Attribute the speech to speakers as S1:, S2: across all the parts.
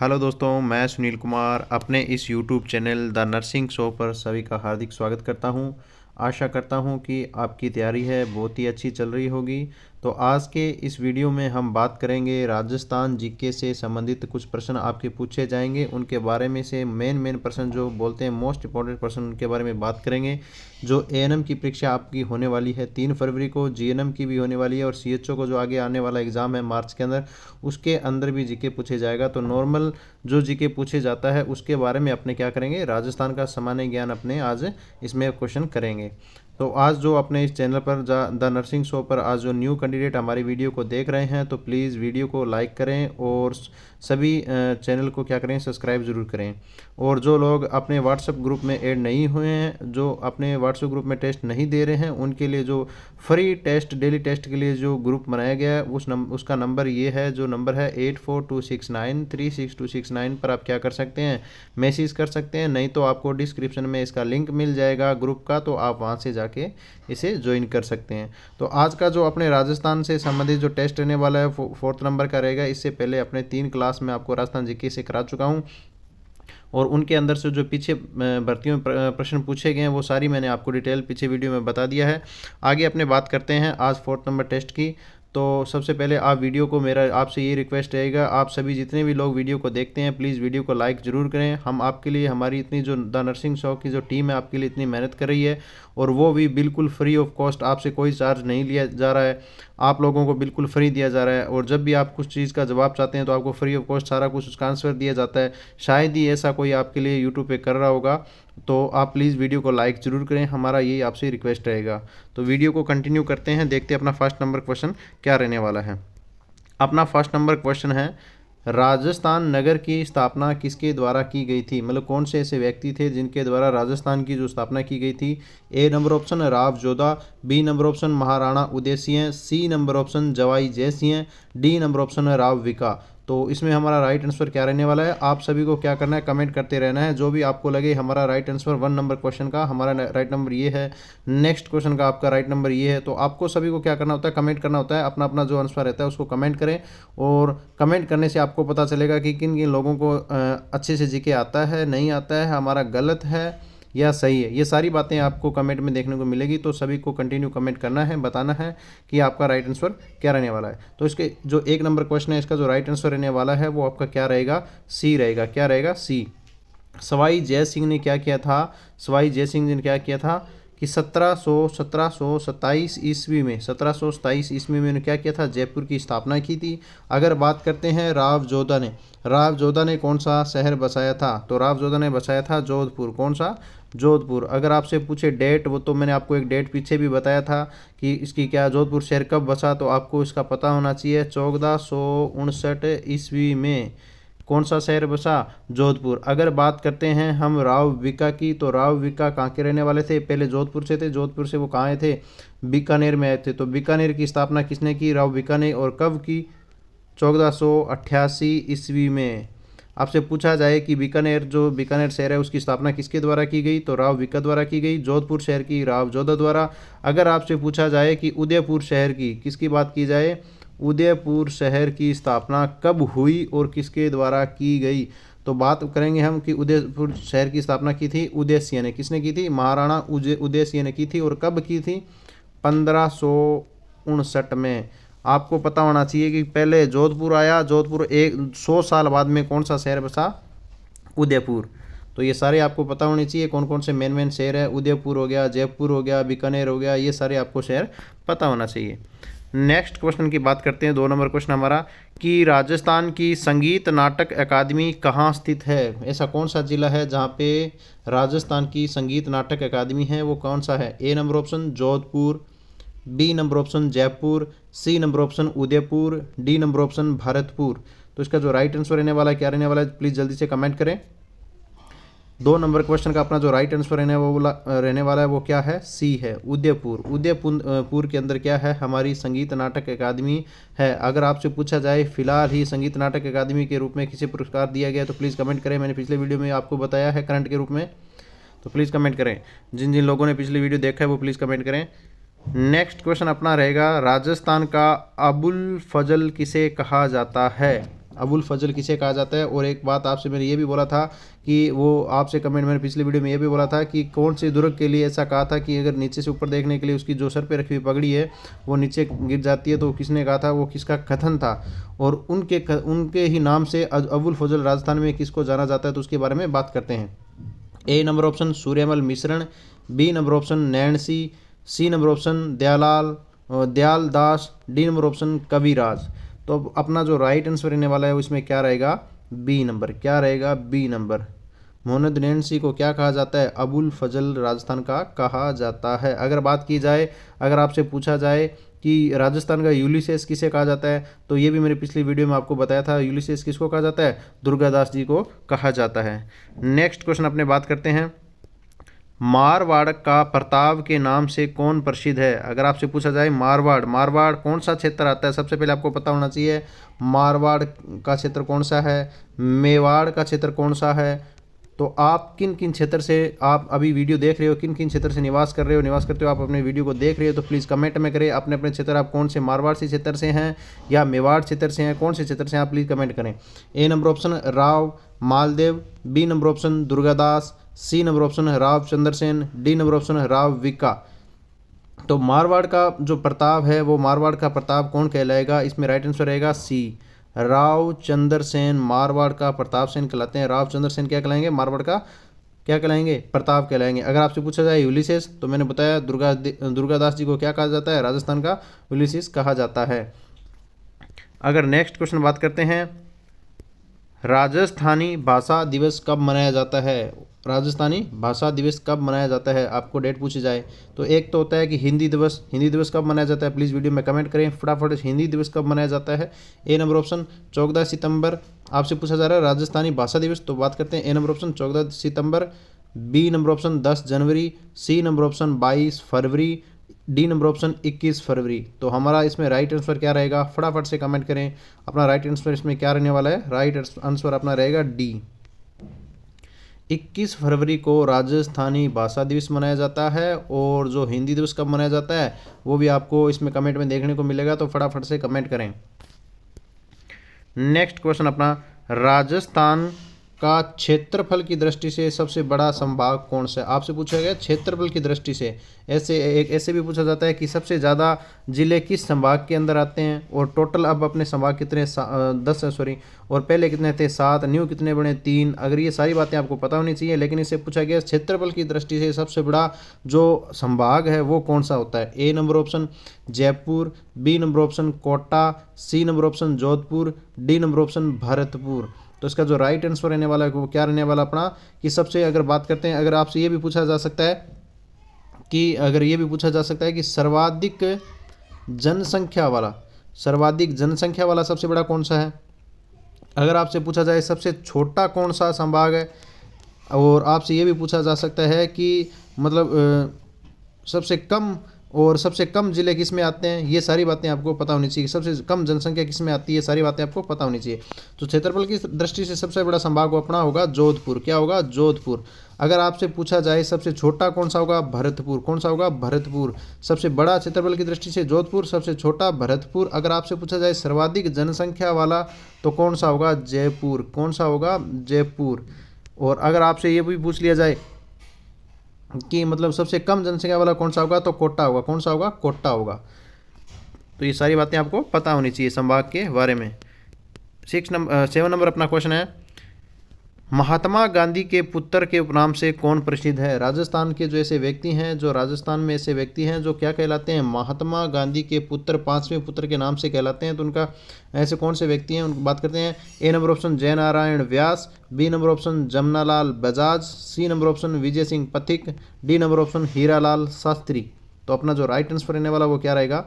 S1: Hello दोस्तों, मैं सुनील कुमार अपने इस YouTube channel the nursing show पर सभी का हार्दिक स्वागत करता हूं। आशा करता हूं कि आपकी तैयारी है बहुत ही अच्छी चल रही होगी। तो आज के इस वीडियो में हम बात करेंगे राजस्थान जीके से संबंधित कुछ प्रश्न आपके पूछे जाएंगे, उनके बारे में से मेन प्रश्न जो बोलते हैं मोस्ट इंपॉर्टेंट प्रश्न, उनके बारे में बात करेंगे। जो एएनएम की परीक्षा आपकी होने वाली है 3 फरवरी को, जीएनएम की भी होने वाली है और सीएचओ को जो आगे आने वाला एग्ज़ाम है मार्च के अंदर, उसके अंदर भी जीके पूछे जाएगा। तो नॉर्मल जो जीके पूछे जाता है उसके बारे में अपने क्या करेंगे, राजस्थान का सामान्य ज्ञान अपने आज इसमें क्वेश्चन करेंगे। तो आज जो अपने इस चैनल पर द नर्सिंग शो पर आज जो न्यू कैंडिडेट हमारी वीडियो को देख रहे हैं तो प्लीज़ वीडियो को लाइक करें और सभी चैनल को क्या करें, सब्सक्राइब ज़रूर करें। और जो लोग अपने व्हाट्सएप ग्रुप में ऐड नहीं हुए हैं, जो अपने व्हाट्सएप ग्रुप में टेस्ट नहीं दे रहे हैं, उनके लिए जो फ्री टेस्ट डेली टेस्ट के लिए जो ग्रुप बनाया गया है उसका नंबर ये है, जो नंबर है 8426936269 पर आप क्या कर सकते हैं, मैसेज कर सकते हैं। नहीं तो आपको डिस्क्रिप्शन में इसका लिंक मिल जाएगा ग्रुप का, तो आप वहाँ से जाके इसे ज्वाइन कर सकते हैं। तो आज का जो अपने राजस्थान से संबंधित जो टेस्ट रहने वाला है 4th नंबर का रहेगा। इससे पहले अपने 3 क्लास में आपको राजस्थान जीके से करा चुका हूँ और उनके अंदर से जो पीछे भर्तियों में प्रश्न पूछे गए हैं वो सारी मैंने आपको डिटेल पीछे वीडियो में बता दिया है। आगे अपने बात करते हैं आज 4th नंबर टेस्ट की। तो सबसे पहले आप वीडियो को, मेरा आपसे ये रिक्वेस्ट रहेगा, आप सभी जितने भी लोग वीडियो को देखते हैं प्लीज़ वीडियो को लाइक ज़रूर करें। हम आपके लिए, हमारी इतनी जो द नर्सिंग शो की जो टीम है आपके लिए इतनी मेहनत कर रही है और वो भी बिल्कुल फ्री ऑफ कॉस्ट, आपसे कोई चार्ज नहीं लिया जा रहा है, आप लोगों को बिल्कुल फ्री दिया जा रहा है। और जब भी आप कुछ चीज़ का जवाब चाहते हैं तो आपको फ्री ऑफ कॉस्ट सारा कुछ उसका आंसर दिया जाता है। शायद ही ऐसा कोई आपके लिए यूट्यूब पे कर रहा होगा। तो आप प्लीज़ वीडियो को लाइक ज़रूर करें, हमारा यही आपसे रिक्वेस्ट रहेगा। तो वीडियो को कंटिन्यू करते हैं, देखते हैं अपना फर्स्ट नंबर क्वेश्चन क्या रहने वाला है। अपना फर्स्ट नंबर क्वेश्चन है, राजस्थान नगर की स्थापना किसके द्वारा की गई थी? मतलब कौन से ऐसे व्यक्ति थे जिनके द्वारा राजस्थान की जो स्थापना की गई थी? A number option Rao Jodha, B number option Maharana Uday Singh, C number option Jawai Jai Singh, D number option Rao Bika. तो इसमें हमारा राइट आंसर क्या रहने वाला है? आप सभी को क्या करना है, कमेंट करते रहना है। जो भी आपको लगे हमारा राइट आंसर 1 नंबर क्वेश्चन का हमारा राइट नंबर ये है, नेक्स्ट क्वेश्चन का आपका राइट नंबर ये है, तो आपको सभी को क्या करना होता है, कमेंट करना होता है। अपना अपना जो आंसर रहता है उसको कमेंट करें और कमेंट करने से आपको पता चलेगा कि किन किन लोगों को अच्छे से जीके आता है, नहीं आता है, हमारा गलत है या सही है। ये सारी बातें आपको कमेंट में देखने को मिलेगी। तो सभी को कंटिन्यू कमेंट करना है, बताना है कि आपका राइट आंसर क्या रहने वाला है। तो इसके जो 1 नंबर क्वेश्चन है इसका जो राइट आंसर रहने वाला है वो आपका क्या रहेगा, सी रहेगा। क्या रहेगा? सी। सवाई जय सिंह ने क्या किया था? सवाई जय सिंह ने क्या किया था कि 1727 ईस्वी में 1727 ईस्वी में उन्होंने क्या किया था, जयपुर की स्थापना की थी। अगर बात करते हैं राव जोधा ने कौन सा शहर बसाया था? तो राव जोधा ने बसाया था जोधपुर। कौन सा? जोधपुर। अगर आपसे पूछे डेट, वो तो मैंने आपको एक डेट पीछे भी बताया था कि इसकी क्या, जोधपुर शहर कब बसा, तो आपको इसका पता होना चाहिए। 1459 ईस्वी में कौन सा शहर बसा? जोधपुर। अगर बात करते हैं हम राव विका की, तो राव विका कहाँ के रहने वाले थे? पहले जोधपुर से थे, जोधपुर से वो कहाँ आए थे? बीकानेर में आए थे। तो बीकानेर की स्थापना किसने की? राव विका ने। और कब की? 1488 ईस्वी में। आपसे पूछा जाए कि बीकानेर, जो बीकानेर शहर है उसकी स्थापना किसके द्वारा की गई, तो राव विका द्वारा की गई। जोधपुर शहर की राव जोधा द्वारा। अगर आपसे पूछा जाए कि उदयपुर शहर की, किसकी बात की जाए, उदयपुर शहर की स्थापना कब हुई और किसके द्वारा की गई, तो बात करेंगे हम कि उदयपुर शहर की स्थापना की थी उदय सिंह ने। किसने की थी? महाराणा उदय सिंह ने की थी। और कब की थी? 1559 में। आपको पता होना चाहिए कि पहले जोधपुर आया, जोधपुर 100 साल बाद में कौन सा शहर बसा? उदयपुर। तो ये सारे आपको पता होने चाहिए कौन कौन से मेन शहर है। उदयपुर हो गया, जयपुर हो गया, बीकानेर हो गया, ये सारे आपको शहर पता होना चाहिए। नेक्स्ट क्वेश्चन की बात करते हैं, 2 नंबर क्वेश्चन हमारा, कि राजस्थान की संगीत नाटक अकादमी कहाँ स्थित है? ऐसा कौन सा जिला है जहाँ पे राजस्थान की संगीत नाटक अकादमी है, वो कौन सा है? A number option Jodhpur, B number option Jaipur, C number option Udaipur, D number option Bharatpur. तो इसका जो राइट आंसर रहने वाला है क्या रहने वाला है, प्लीज़ जल्दी से कमेंट करें। 2 नंबर क्वेश्चन का अपना जो राइट आंसर रहने वाला है वो क्या है? सी है, उदयपुर। उदयपुर के अंदर क्या है, हमारी संगीत नाटक अकादमी है। अगर आपसे पूछा जाए फिलहाल ही संगीत नाटक अकादमी के रूप में किसे पुरस्कार दिया गया, तो प्लीज़ कमेंट करें। मैंने पिछले वीडियो में आपको बताया है करंट के रूप में, तो प्लीज़ कमेंट करें। जिन जिन लोगों ने पिछली वीडियो देखा है वो प्लीज़ कमेंट करें। नेक्स्ट क्वेश्चन अपना रहेगा, राजस्थान का अबुल फजल किसे कहा जाता है? अबुल फजल किसे कहा जाता है। और एक बात आपसे मैंने ये भी बोला था कि वो आपसे कमेंट मैंने पिछले वीडियो में ये भी बोला था कि कौन से दुर्ग के लिए ऐसा कहा था कि अगर नीचे से ऊपर देखने के लिए उसकी जो सर पे रखी हुई पगड़ी है वो नीचे गिर जाती है, तो किसने कहा था, वो किसका कथन था, और उनके ही नाम से अबुल फजल राजस्थान में किसको जाना जाता है, तो उसके बारे में बात करते हैं। A number option Suryamal Mishran, B number option Nainsi, C number option Dayal Das, D number option Kaviraj. तो अब अपना जो राइट आंसर रहने वाला है उसमें क्या रहेगा, बी नंबर। क्या रहेगा, बी नंबर। मोहम्मद नैणसी को क्या कहा जाता है, अबुल फजल राजस्थान का कहा जाता है। अगर बात की जाए, अगर आपसे पूछा जाए कि राजस्थान का यूलिसेस किसे कहा जाता है, तो ये भी मेरी पिछली वीडियो में आपको बताया था, यूलिसेस किसको कहा जाता है, दुर्गादास जी को कहा जाता है। नेक्स्ट क्वेश्चन अपने बात करते हैं, मारवाड़ का प्रताप के नाम से कौन प्रसिद्ध है। अगर आपसे पूछा जाए मारवाड़ कौन सा क्षेत्र आता है, सबसे पहले आपको पता होना चाहिए मारवाड़ का क्षेत्र कौन सा है, मेवाड़ का क्षेत्र कौन सा है। तो आप किन किन क्षेत्र से आप अभी वीडियो देख रहे हो, किन किन क्षेत्र से निवास करते हो, आप अपने वीडियो को देख रहे हो, तो प्लीज़ कमेंट में करें अपने अपने क्षेत्र, आप कौन से मारवाड़ से क्षेत्र से हैं या मेवाड़ क्षेत्र से हैं, कौन से क्षेत्र से हैं, आप प्लीज़ कमेंट करें। A number option Rao Maldev, B number option Durgadas, C number option है Rao Chandrasen, D number option है राव विका। तो मारवाड़ का जो प्रताप है वो मारवाड़ का प्रताप कौन कहलाएगा, इसमें राइट आंसर रहेगा सी, राव चंद्रसेन मारवाड़ का प्रताप सेन कहलाते हैं। राव चंद्रसेन क्या कहलाएंगे, मारवाड़ का क्या कहलाएंगे, प्रताप कहलाएंगे। अगर आपसे पूछा जाए यूलिसेस, तो मैंने बताया दुर्गादास जी को क्या कहा जाता है, राजस्थान का यूलिसेस कहा जाता है। अगर नेक्स्ट क्वेश्चन बात करते हैं, राजस्थानी भाषा दिवस कब मनाया जाता है, राजस्थानी भाषा दिवस कब मनाया जाता है, आपको डेट पूछी जाए तो एक तो होता है कि हिंदी दिवस कब मनाया जाता है, प्लीज़ वीडियो में कमेंट करें फटाफट, हिंदी दिवस कब मनाया जाता है। ए नंबर ऑप्शन 14 सितंबर, आपसे पूछा जा रहा है राजस्थानी भाषा दिवस, तो बात करते हैं A number option 14 September, B number option 10 January, C number option 22 February, D number option 21 फरवरी। तो हमारा इसमें राइट आंसर क्या रहेगा, फटाफट से कमेंट करें अपना राइट आंसर इसमें क्या रहने वाला है। राइट आंसर अपना रहेगा डी, 21 फरवरी को राजस्थानी भाषा दिवस मनाया जाता है। और जो हिंदी दिवस कब मनाया जाता है वो भी आपको इसमें कमेंट में देखने को मिलेगा, तो फटाफट से कमेंट करें। नेक्स्ट क्वेश्चन अपना, राजस्थान का क्षेत्रफल की दृष्टि से सबसे बड़ा संभाग कौन सा है, आपसे पूछा गया क्षेत्रफल की दृष्टि से। ऐसे भी पूछा जाता है कि सबसे ज़्यादा जिले किस संभाग के अंदर आते हैं, और टोटल अब अपने संभाग कितने 10 सॉरी, और पहले कितने थे 7, न्यू कितने बने 3। अगर ये सारी बातें आपको पता होनी चाहिए, लेकिन इससे पूछा गया क्षेत्रफल की दृष्टि से सबसे बड़ा जो संभाग है वो कौन सा होता है। A number option Jaipur, B number option Kota, C number option Jodhpur, D number option Bharatpur. तो इसका जो राइट आंसर रहने वाला है वो क्या रहने वाला अपना, कि सबसे अगर बात करते हैं, अगर आपसे ये भी पूछा जा सकता है कि सर्वाधिक जनसंख्या वाला सबसे बड़ा कौन सा है। अगर आपसे पूछा जाए सबसे छोटा कौन सा संभाग है, और आपसे ये भी पूछा जा सकता है कि मतलब सबसे कम जिले किस में आते हैं, ये सारी बातें आपको पता होनी चाहिए। सबसे कम जनसंख्या किस में आती है, सारी बातें आपको पता होनी चाहिए। तो क्षेत्रफल की दृष्टि से सबसे बड़ा संभाग अपना होगा जोधपुर। क्या होगा, जोधपुर। अगर आपसे पूछा जाए सबसे छोटा कौन सा होगा, भरतपुर। कौन सा होगा, भरतपुर। सबसे बड़ा क्षेत्रफल की दृष्टि से जोधपुर, सबसे छोटा भरतपुर। अगर आपसे पूछा जाए सर्वाधिक जनसंख्या वाला तो कौन सा होगा, जयपुर। कौन सा होगा, जयपुर। और अगर आपसे ये भी पूछ लिया जाए कि मतलब सबसे कम जनसंख्या वाला कौन सा होगा, तो कोटा होगा। कौन सा होगा, कोटा होगा। तो ये सारी बातें आपको पता होनी चाहिए संभाग के बारे में। 7 नंबर अपना क्वेश्चन है, महात्मा गांधी के पुत्र के उपनाम से कौन प्रसिद्ध है। राजस्थान के जो ऐसे व्यक्ति हैं, जो राजस्थान में ऐसे व्यक्ति हैं जो क्या कहलाते हैं, महात्मा गांधी के पुत्र, 5वें पुत्र के नाम से कहलाते हैं। तो उनका ऐसे कौन से व्यक्ति हैं, उनकी बात करते हैं। A number option Jainarayan Vyas, B number option Jamnalal Bajaj, C number option Vijay Singh Pathik, D number option Hiralal Shastri. तो अपना जो राइट आंसर रहने वाला वो क्या रहेगा,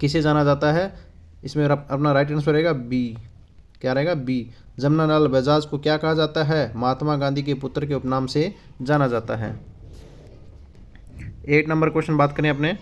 S1: किसे जाना जाता है, इसमें अपना राइट आंसर रहेगा बी। क्या रहेगा, बी। जमनालाल बजाज को क्या कहा जाता है, महात्मा गांधी के पुत्र के उपनाम से जाना जाता है। 8 नंबर क्वेश्चन बात करें अपने,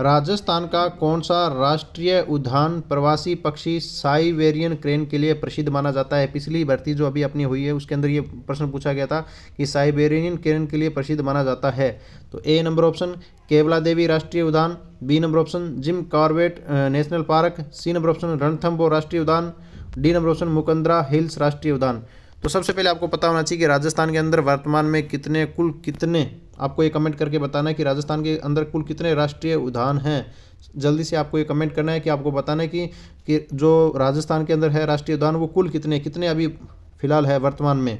S1: राजस्थान का कौन सा राष्ट्रीय उद्यान प्रवासी पक्षी साइबेरियन क्रेन के लिए प्रसिद्ध माना जाता है? पिछली भर्ती जो अभी अपनी हुई है उसके अंदर ये प्रश्न पूछा गया था कि साइबेरियन क्रेन के लिए प्रसिद्ध माना जाता है। तो ए नंबर ऑप्शन केवला देवी राष्ट्रीय उद्यान, B number option Jim Corbett National Park, C number option Ranthambore राष्ट्रीय उद्यान, D number option Mukundra Hills राष्ट्रीय उद्यान। तो सबसे पहले आपको पता होना चाहिए कि राजस्थान के अंदर वर्तमान में कुल कितने, आपको ये कमेंट करके बताना है कि राजस्थान के अंदर कुल कितने राष्ट्रीय उद्यान हैं। जल्दी से आपको ये कमेंट करना है कि आपको बताना है कि जो राजस्थान के अंदर है राष्ट्रीय उद्यान वो कुल कितने अभी फिलहाल है वर्तमान में।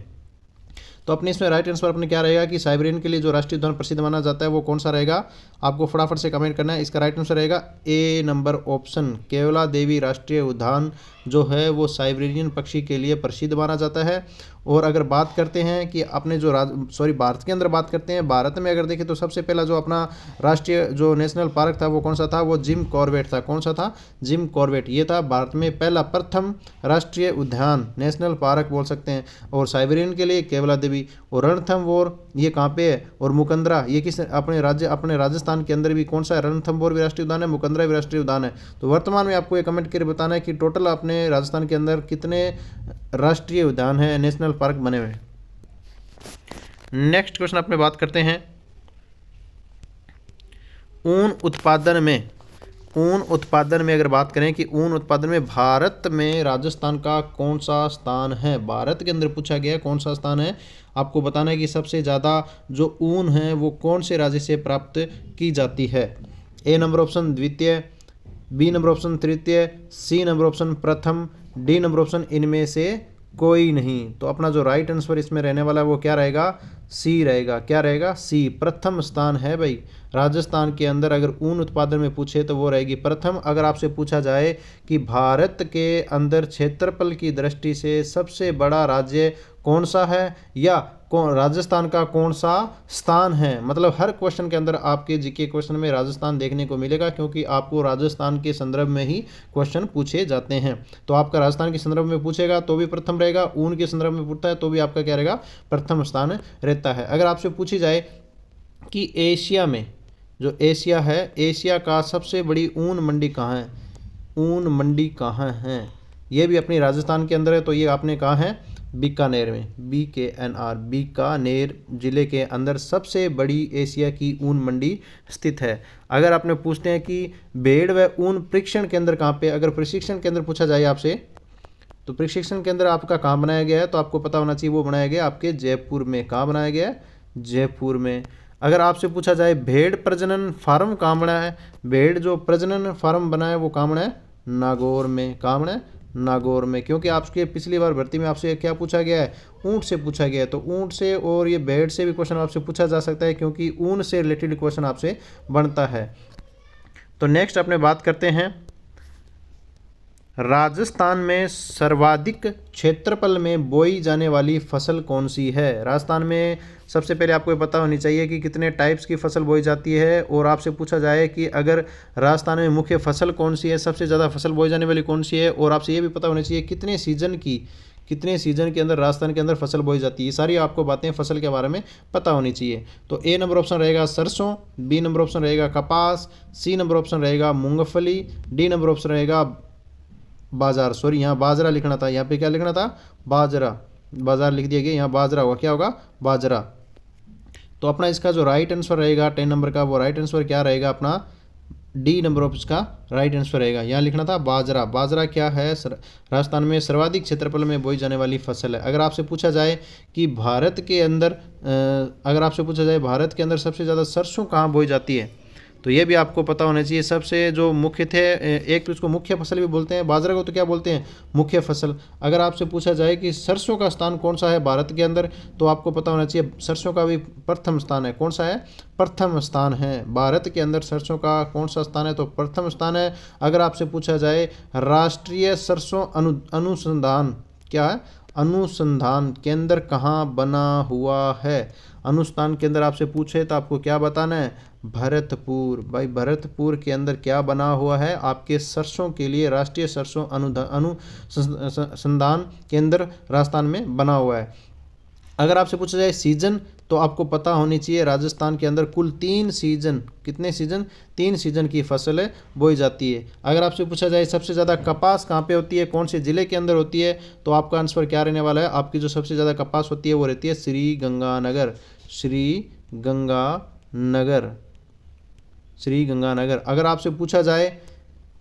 S1: तो अपने इसमें राइट आंसर अपने क्या रहेगा कि साइबेरियन के लिए जो राष्ट्रीय उद्यान प्रसिद्ध माना जाता है वो कौन सा रहेगा, आपको फटाफट से कमेंट करना है। इसका राइट आंसर रहेगा ए नंबर ऑप्शन केवला देवी राष्ट्रीय उद्यान जो है वो साइबेरियन पक्षी के लिए प्रसिद्ध माना जाता है। और अगर बात करते हैं कि अपने जो भारत के अंदर बात करते हैं, भारत में अगर देखें तो सबसे पहला जो अपना राष्ट्रीय जो नेशनल पार्क था वो कौन सा था, वो जिम कॉर्बेट था। कौन सा था? Jim Corbett. ये था भारत में पहला प्रथम राष्ट्रीय उद्यान, नेशनल पार्क बोल सकते हैं। और साइबेरियन के लिए केवला देवी और रणथंबोर ये कहाँ पे है, और मुकंदरा ये किस अपने राजस्थान के अंदर भी कौन सा है, रणथंबोर भी राष्ट्रीय उद्यान है, मुकंदरा भी राष्ट्रीय उद्यान है। तो वर्तमान में आपको ये कमेंट करके बताना है कि टोटल अपने राजस्थान के अंदर कितने राष्ट्रीय उद्यान है, नेशनल पार्क बने हुए। नेक्स्ट क्वेश्चन अपने बात करते हैं ऊन उत्पादन में अगर बात करें कि ऊन उत्पादन में भारत में राजस्थान का कौन सा स्थान है। भारत के अंदर पूछा गया कौन सा स्थान है, आपको बताना है कि सबसे ज़्यादा जो ऊन है वो कौन से राज्य से प्राप्त की जाती है। ए नंबर ऑप्शन द्वितीय, बी नंबर ऑप्शन तृतीय, सी नंबर ऑप्शन प्रथम, डी नंबर ऑप्शन इनमें से कोई नहीं। तो अपना जो राइट आंसर इसमें रहने वाला है वो क्या रहेगा, सी रहेगा। क्या रहेगा? सी। प्रथम स्थान है भाई राजस्थान के अंदर। अगर ऊन उत्पादन में पूछे तो वो रहेगी प्रथम। अगर आपसे पूछा जाए कि भारत के अंदर क्षेत्रफल की दृष्टि से सबसे बड़ा राज्य कौन सा है या राजस्थान का कौन सा स्थान है, मतलब हर क्वेश्चन के अंदर आपके जीके क्वेश्चन में राजस्थान देखने को मिलेगा, क्योंकि आपको राजस्थान के संदर्भ में ही क्वेश्चन पूछे जाते हैं। तो आपका राजस्थान के संदर्भ में पूछेगा तो भी प्रथम रहेगा, ऊन के संदर्भ में पूछता है तो भी आपका क्या रहेगा, प्रथम स्थान रहता है। अगर आपसे पूछी जाए कि एशिया में जो एशिया है, एशिया का सबसे बड़ी ऊन मंडी कहाँ है, ऊन मंडी कहाँ है, ये भी अपनी राजस्थान के अंदर है। तो ये आपने कहा है बीकानेर में, BKNR, बीकानेर जिले के अंदर सबसे बड़ी एशिया की ऊन मंडी स्थित है। अगर आपने पूछते हैं कि भेड़ व ऊन प्रशिक्षण केंद्र कहाँ पे, अगर प्रशिक्षण केंद्र पूछा जाए आपसे तो प्रशिक्षण केंद्र आपका कहाँ बनाया गया है, तो आपको पता होना चाहिए वो बनाया गया आपके जयपुर में। कहाँ बनाया गया है? जयपुर में। अगर आपसे पूछा जाए भेड़ प्रजनन फार्म कहाँ बना है, भेड़ जो प्रजनन फार्म बना है वो कहाँ बना है? नागौर में। कहाँ बना है? नागौर में। क्योंकि आपके पिछली बार भर्ती में आपसे क्या पूछा गया है, ऊंट से पूछा गया है। तो ऊंट से और ये भेड़ से भी क्वेश्चन आपसे पूछा जा सकता है, क्योंकि ऊन से रिलेटेड क्वेश्चन आपसे बनता है। तो नेक्स्ट अपने बात करते हैं राजस्थान में सर्वाधिक क्षेत्रफल में बोई जाने वाली फसल कौन सी है। राजस्थान में सबसे पहले आपको ये पता होनी चाहिए कि कितने टाइप्स की फसल बोई जाती है। और आपसे पूछा जाए कि अगर राजस्थान में मुख्य फसल कौन सी है, सबसे ज़्यादा फसल बोई जाने वाली कौन सी है, और आपसे ये भी पता होना चाहिए कितने सीजन के अंदर राजस्थान के अंदर फसल बोई जाती है। ये सारी आपको बातें फसल के बारे में पता होनी चाहिए। तो ए नंबर ऑप्शन रहेगा सरसों, बी नंबर ऑप्शन रहेगा कपास, सी नंबर ऑप्शन रहेगा मूंगफली, डी नंबर ऑप्शन रहेगा यहाँ बाजरा लिखना था, यहाँ पे क्या लिखना था? बाजार लिख दिया गया, यहाँ बाजरा होगा। क्या होगा? बाजरा। तो अपना इसका जो राइट आंसर रहेगा 10 नंबर का, वो राइट आंसर क्या रहेगा अपना? डी नंबर ऑफ इसका राइट आंसर रहेगा। यहाँ लिखना था बाजरा। बाजरा क्या है? राजस्थान में सर्वाधिक क्षेत्रफल में बोई जाने वाली फसल है। अगर आपसे पूछा जाए कि भारत के अंदर सबसे ज़्यादा सरसों कहाँ बोई जाती है, तो ये भी आपको पता होना चाहिए। सबसे जो मुख्य थे, एक तो इसको मुख्य फसल भी बोलते हैं, बाजरा को तो क्या बोलते हैं? मुख्य फसल। अगर आपसे पूछा जाए कि सरसों का स्थान कौन सा है भारत के अंदर, तो आपको पता होना चाहिए सरसों का भी प्रथम स्थान है। कौन सा है? प्रथम स्थान है भारत के अंदर। सरसों का कौन सा स्थान है? तो प्रथम स्थान है। अगर आपसे पूछा जाए राष्ट्रीय सरसों अनुसंधान क्या है, अनुसंधान केंद्र कहाँ बना हुआ है, अनुसंधान केंद्र आपसे पूछे तो आपको क्या बताना है? भरतपुर। भाई भरतपुर के अंदर क्या बना हुआ है? आपके सरसों के लिए राष्ट्रीय सरसों अनुसंधान केंद्र राजस्थान में बना हुआ है। अगर आपसे पूछा जाए सीजन, तो आपको पता होनी चाहिए राजस्थान के अंदर कुल 3 सीजन, कितने सीजन, 3 सीजन की फसल बोई जाती है। अगर आपसे पूछा जाए सबसे ज़्यादा कपास कहाँ पे होती है, कौन से ज़िले के अंदर होती है, तो आपका आंसर क्या रहने वाला है, आपकी जो सबसे ज़्यादा कपास होती है वो रहती है श्री गंगानगर, श्री गंगानगर, श्री गंगानगर। अगर आपसे पूछा जाए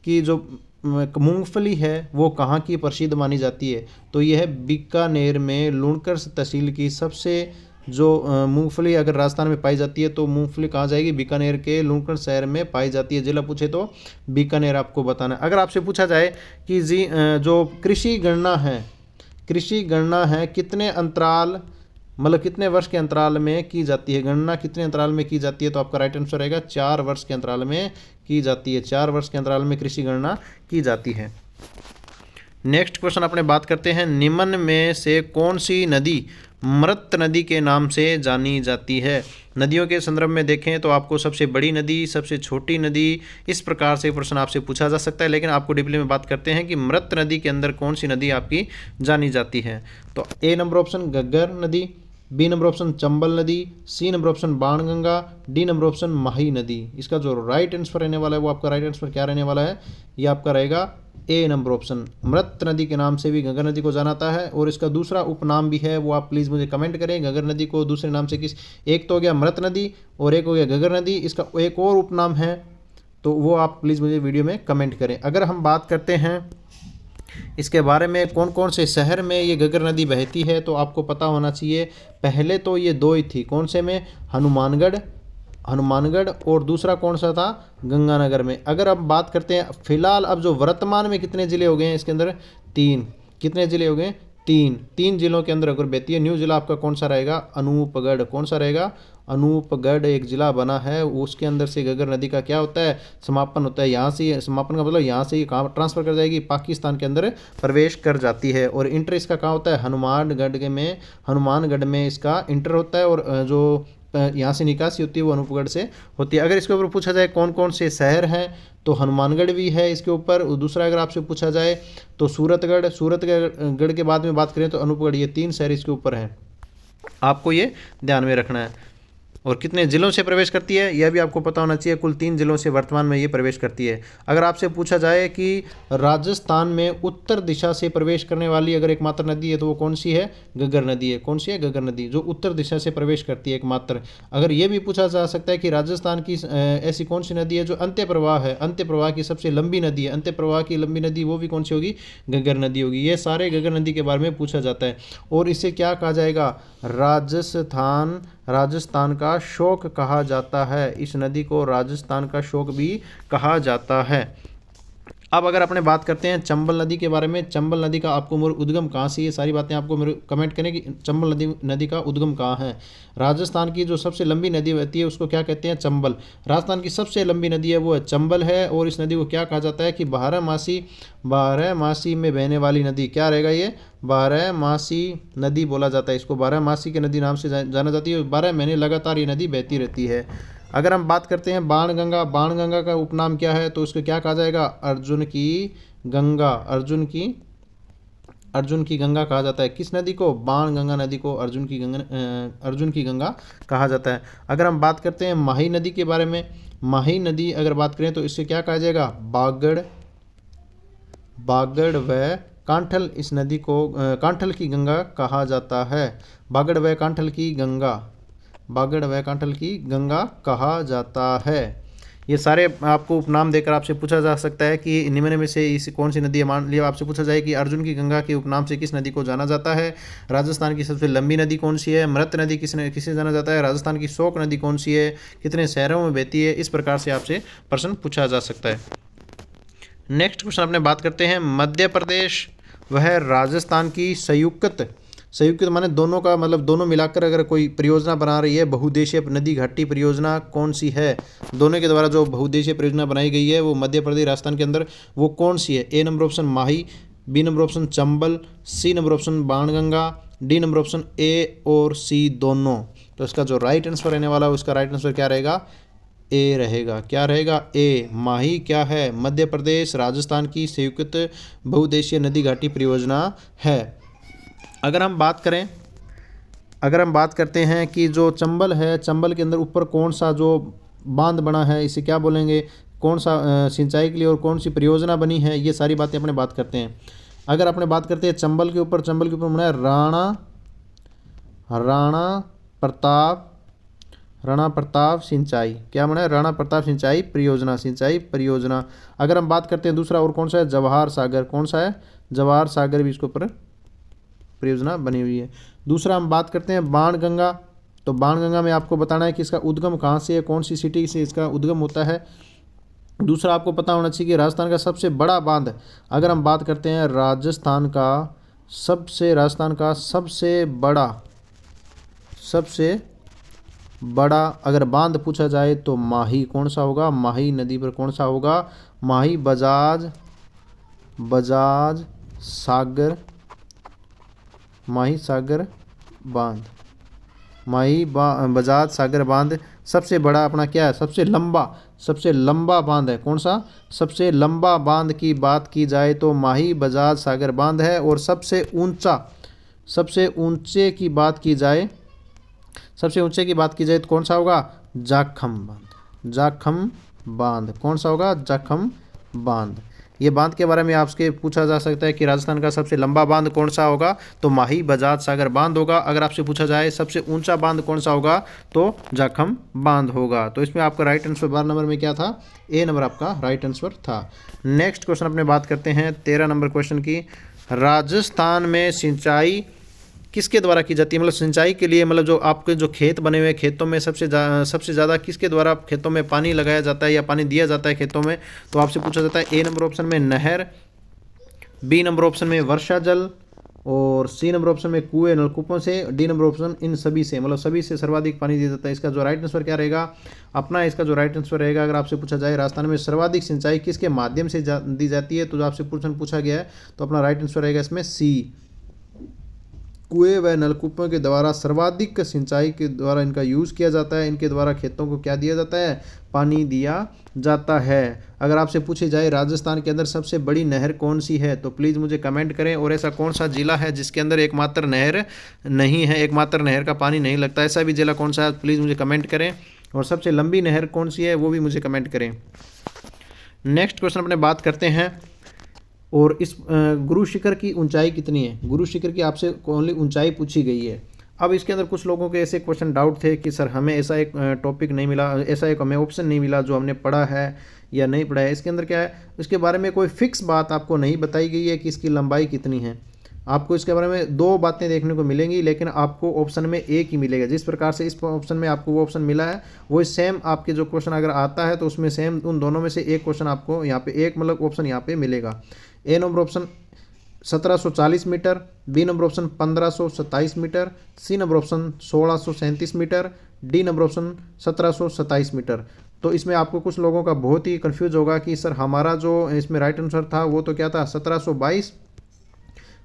S1: कि जो मूंगफली है वो कहाँ की प्रसिद्ध मानी जाती है, तो यह है बीकानेर में लुणकर तहसील की सबसे जो मूंगफली अगर राजस्थान में पाई जाती है तो मूंगफली कहाँ जाएगी, बीकानेर के लुणकर शहर में पाई जाती है। जिला पूछे तो बीकानेर आपको बताना है। अगर आपसे पूछा जाए कि जी जो कृषि गणना है, कृषि गणना है कितने अंतराल, मतलब कितने वर्ष के अंतराल में की जाती है, गणना कितने अंतराल में की जाती है, तो आपका राइट आंसर रहेगा 4 वर्ष के अंतराल में की जाती है। 4 वर्ष के अंतराल में कृषि गणना की जाती है। नेक्स्ट क्वेश्चन अपने बात करते हैं, निम्न में से कौन सी नदी मृत नदी के नाम से जानी जाती है। नदियों के संदर्भ में देखें तो आपको सबसे बड़ी नदी, सबसे छोटी नदी, इस प्रकार से प्रश्न आपसे पूछा जा सकता है। लेकिन आपको डिटेल में बात करते हैं कि मृत नदी के अंदर कौन सी नदी आपकी जानी जाती है। तो ए नंबर ऑप्शन घग्गर नदी, बी नंबर ऑप्शन चंबल नदी, C number option Banganga, D number option Mahi नदी। इसका जो राइट आंसर रहने वाला है वो आपका राइट आंसर क्या रहने वाला है, ये आपका रहेगा ए नंबर ऑप्शन। मृत नदी के नाम से भी घग्गर नदी को जाना जाता है और इसका दूसरा उपनाम भी है, वो आप प्लीज़ मुझे कमेंट करें। घग्गर नदी को दूसरे नाम से किस, एक तो हो गया मृत नदी और एक हो गया घग्गर नदी, इसका एक और उपनाम है, तो वो आप प्लीज़ मुझे वीडियो में कमेंट करें। अगर हम बात करते हैं इसके बारे में कौन कौन से शहर में ये घग्गर नदी बहती है, तो आपको पता होना चाहिए। पहले तो ये 2 ही थी, कौन से में, हनुमानगढ़, हनुमानगढ़, और दूसरा कौन सा था, गंगानगर में। अगर अब बात करते हैं फिलहाल अब जो वर्तमान में कितने ज़िले हो गए हैं इसके अंदर, 3, कितने ज़िले हो गए, 3 जिलों के अंदर अगर बहती है। न्यू जिला आपका कौन सा रहेगा, अनूपगढ़, कौन सा रहेगा, अनूपगढ़ एक जिला बना है, उसके अंदर से घग्गर नदी का क्या होता है, समापन होता है। यहाँ से समापन का मतलब यहाँ से ये कहाँ ट्रांसफ़र कर जाएगी, पाकिस्तान के अंदर प्रवेश कर जाती है। और इंटर इसका कहाँ होता है, हनुमानगढ़ में इसका इंटर होता है, और जो यहाँ से निकासी होती है वो अनूपगढ़ से होती है। अगर इसके ऊपर पूछा जाए कौन कौन से शहर हैं, तो हनुमानगढ़ भी है इसके ऊपर। दूसरा अगर आपसे पूछा जाए तो सूरतगढ़ के बाद में बात करें तो अनूपगढ़, ये 3 शहर इसके ऊपर हैं, आपको ये ध्यान में रखना है। और कितने ज़िलों से प्रवेश करती है यह भी आपको पता होना चाहिए। कुल 3 ज़िलों से वर्तमान में ये प्रवेश करती है। अगर आपसे पूछा जाए कि राजस्थान में उत्तर दिशा से प्रवेश करने वाली अगर एकमात्र नदी है तो वो कौन सी है, घग्गर नदी है। कौन सी है, घग्गर नदी, जो उत्तर दिशा से प्रवेश करती है एकमात्र। अगर ये भी पूछा जा सकता है कि राजस्थान की ऐसी कौन सी नदी है जो अंत्य प्रवाह है, अंत्य प्रवाह की सबसे लंबी नदी है, अंत्य प्रवाह की लंबी नदी, वो भी कौन सी होगी, घग्गर नदी होगी। ये सारे घग्गर नदी के बारे में पूछा जाता है। और इसे क्या कहा जाएगा, राजस्थान का शोक कहा जाता है। इस नदी को राजस्थान का शोक भी कहा जाता है। अब अगर अपने बात करते हैं चंबल नदी के बारे में, चंबल नदी का आपको उद्गम कहाँ से, ये सारी बातें आपको मेरे कमेंट करें कि चंबल नदी का उद्गम कहाँ है। राजस्थान की जो सबसे लंबी नदी बहती है उसको क्या कहते हैं, चंबल। राजस्थान की सबसे लंबी नदी है वो है चंबल है। और इस नदी को क्या कहा जाता है कि बारहमासी में बहने वाली नदी, क्या रहेगा ये, बारहमासी नदी बोला जाता है इसको, बारहमासी की नदी नाम से जाना जाती है। 12 महीने लगातार ये नदी बहती रहती है। अगर हम बात करते हैं बाणगंगा, बाणगंगा का उपनाम क्या है, तो इसको क्या कहा जाएगा, अर्जुन की गंगा, अर्जुन की गंगा कहा जाता है। किस नदी को, बाणगंगा नदी को अर्जुन की गंगा कहा जाता है। अगर हम बात करते हैं माही नदी के बारे में, माही नदी अगर बात करें तो इससे क्या कहा जाएगा, बागड़ व कांठल, इस नदी को कांठल की गंगा कहा जाता है। बागड़ व कांठल की गंगा कहा जाता है। ये सारे आपको उपनाम देकर आपसे पूछा जा सकता है कि निम्न में से इस कौन सी नदी है। मान लिया आपसे पूछा जाए कि अर्जुन की गंगा के उपनाम से किस नदी को जाना जाता है, राजस्थान की सबसे लंबी नदी कौन सी है, मृत नदी किसे जाना जाता है, राजस्थान की शोक नदी कौन सी है, कितने शहरों में बहती है, इस प्रकार से आपसे प्रश्न पूछा जा सकता है। नेक्स्ट क्वेश्चन अपने बात करते हैं, मध्य प्रदेश वह राजस्थान की संयुक्त माने दोनों का मतलब दोनों मिलाकर अगर कोई परियोजना बना रही है, बहुउद्देशीय नदी घाटी परियोजना कौन सी है, दोनों के द्वारा जो बहुउद्देशीय परियोजना बनाई गई है वो मध्य प्रदेश राजस्थान के अंदर वो कौन सी है। A number option Mahi, B number option Chambal, C number option Banganga, D number option A और सी दोनों। तो इसका जो राइट आंसर रहने वाला है उसका राइट आंसर क्या रहेगा, ए रहेगा। क्या रहेगा, ए। माही क्या है, मध्य प्रदेश राजस्थान की संयुक्त बहुउद्देशीय नदी घाटी परियोजना है। अगर हम बात करें अगर हम बात करते हैं कि जो चंबल है, चंबल के अंदर ऊपर कौन सा जो बांध बना है, इसे क्या बोलेंगे, कौन सा सिंचाई के लिए और कौन सी परियोजना बनी है, ये सारी बातें अपने बात करते हैं। अगर अपने बात करते हैं चंबल के ऊपर बना है राणा प्रताप सिंचाई, क्या बना है, राणा प्रताप सिंचाई परियोजना। अगर हम बात करते हैं दूसरा और कौन सा है, जवाहर सागर, कौन सा है, जवाहर सागर भी इसके ऊपर परियोजना बनी हुई है। दूसरा हम बात करते हैं बाणगंगा, तो बाणगंगा में आपको बताना है कि इसका उद्गम कहाँ से है, कौन सी सिटी से इसका उद्गम होता है। दूसरा आपको पता होना चाहिए कि राजस्थान का सबसे बड़ा बांध, अगर हम बात करते हैं राजस्थान का सबसे बड़ा अगर बांध पूछा जाए तो माही, कौन सा होगा, माही नदी पर कौन सा होगा, माही बजाज सागर बजाज सागर बांध सबसे बड़ा अपना क्या है, सबसे लंबा बांध है, कौन सा, सबसे लंबा बांध की बात की जाए तो माही बजाज सागर बांध है। और सबसे ऊंचे की बात की जाए तो कौन सा होगा, जाखम बांध, कौन सा होगा, जाखम बांध। ये बांध के बारे में आपसे पूछा जा सकता है कि राजस्थान का सबसे लंबा बांध कौन सा होगा, तो माही बजाज सागर बांध होगा। अगर आपसे पूछा जाए सबसे ऊंचा बांध कौन सा होगा, तो जाखम बांध होगा। तो इसमें आपका राइट आंसर 12 नंबर में क्या था, ए नंबर आपका राइट आंसर था। नेक्स्ट क्वेश्चन अपने बात करते हैं 13 नंबर क्वेश्चन की। राजस्थान में सिंचाई किसके द्वारा की जाती है, मतलब सिंचाई के लिए, मतलब जो आपके जो खेत बने हुए खेतों में सबसे ज़्यादा किसके द्वारा खेतों में पानी लगाया जाता है या पानी दिया जाता है खेतों में, तो आपसे पूछा जाता है ए नंबर ऑप्शन में नहर, बी नंबर ऑप्शन में वर्षा जल, और सी नंबर ऑप्शन में कुएं नलकूपों से, डी नंबर ऑप्शन इन सभी से, मतलब सभी से सर्वाधिक पानी दिया जाता है। इसका जो राइट आंसर क्या रहेगा अपना, इसका जो राइट आंसर रहेगा, अगर आपसे पूछा जाए राजस्थान में सर्वाधिक सिंचाई किसके माध्यम से दी जाती है, तो जो आपसे प्रश्न पूछा गया है, तो अपना राइट आंसर रहेगा इसमें सी, कुएं व नलकूपों के द्वारा सर्वाधिक सिंचाई के द्वारा इनका यूज़ किया जाता है। इनके द्वारा खेतों को क्या दिया जाता है, पानी दिया जाता है। अगर आपसे पूछी जाए राजस्थान के अंदर सबसे बड़ी नहर कौन सी है, तो प्लीज़ मुझे कमेंट करें। और ऐसा कौन सा जिला है जिसके अंदर एकमात्र नहर नहीं है, एकमात्र नहर का पानी नहीं लगता, ऐसा भी जिला कौन सा है, प्लीज़ मुझे कमेंट करें। और सबसे लंबी नहर कौन सी है, वो भी मुझे कमेंट करें। नेक्स्ट क्वेश्चन अपने बात करते हैं, और इस गुरु शिखर की ऊंचाई कितनी है, गुरु शिखर की आपसे ओनली ऊंचाई पूछी गई है। अब इसके अंदर कुछ लोगों के ऐसे क्वेश्चन डाउट थे कि सर हमें ऐसा एक टॉपिक नहीं मिला, ऐसा एक हमें ऑप्शन नहीं मिला जो हमने पढ़ा है या नहीं पढ़ा है। इसके अंदर क्या है, इसके बारे में कोई फिक्स बात आपको नहीं बताई गई है कि इसकी लंबाई कितनी है। आपको इसके बारे में दो बातें देखने को मिलेंगी, लेकिन आपको ऑप्शन में एक ही मिलेगा। जिस प्रकार से इस ऑप्शन में आपको वो ऑप्शन मिला है, वो सेम आपके जो क्वेश्चन अगर आता है तो उसमें सेम उन दोनों में से एक क्वेश्चन आपको यहाँ पे एक मतलब ऑप्शन यहाँ पे मिलेगा। A number option 1740 metre, B number option 1527 metre, C number option 1637 metre, D number option 1727 metre. तो इसमें आपको कुछ लोगों का बहुत ही कंफ्यूज होगा कि सर हमारा जो इसमें राइट आंसर था वो तो क्या था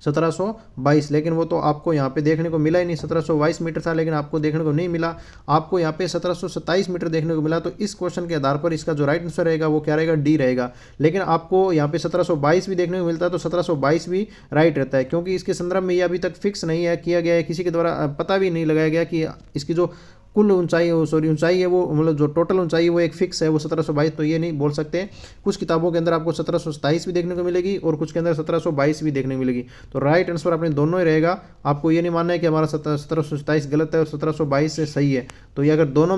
S1: 1722, लेकिन वो तो आपको यहाँ पे देखने को मिला ही नहीं। 1722 मीटर था लेकिन आपको देखने को नहीं मिला, आपको यहाँ पे 1727 मीटर देखने को मिला। तो इस क्वेश्चन के आधार पर इसका जो राइट आंसर रहेगा वो क्या रहेगा, डी रहेगा। लेकिन आपको यहाँ पे 1722 भी देखने को मिलता है तो 1722 भी राइट रहता है, क्योंकि इसके संदर्भ में ये अभी तक फिक्स नहीं है किया गया है, किसी के द्वारा पता भी नहीं लगाया गया कि इसकी जो कुल ऊंचाई ऊंचाई है वो मतलब जो टोटल ऊंचाई है वो एक फिक्स है वो 1722, तो ये नहीं बोल सकते। कुछ किताबों के अंदर आपको 1727 भी देखने को मिलेगी और कुछ के अंदर 1722 भी देखने को मिलेगी। तो राइट आंसर अपने दोनों ही रहेगा। आपको ये नहीं मानना है कि हमारा 1727 गलत है और 1722 से सही है। तो ये अगर दोनों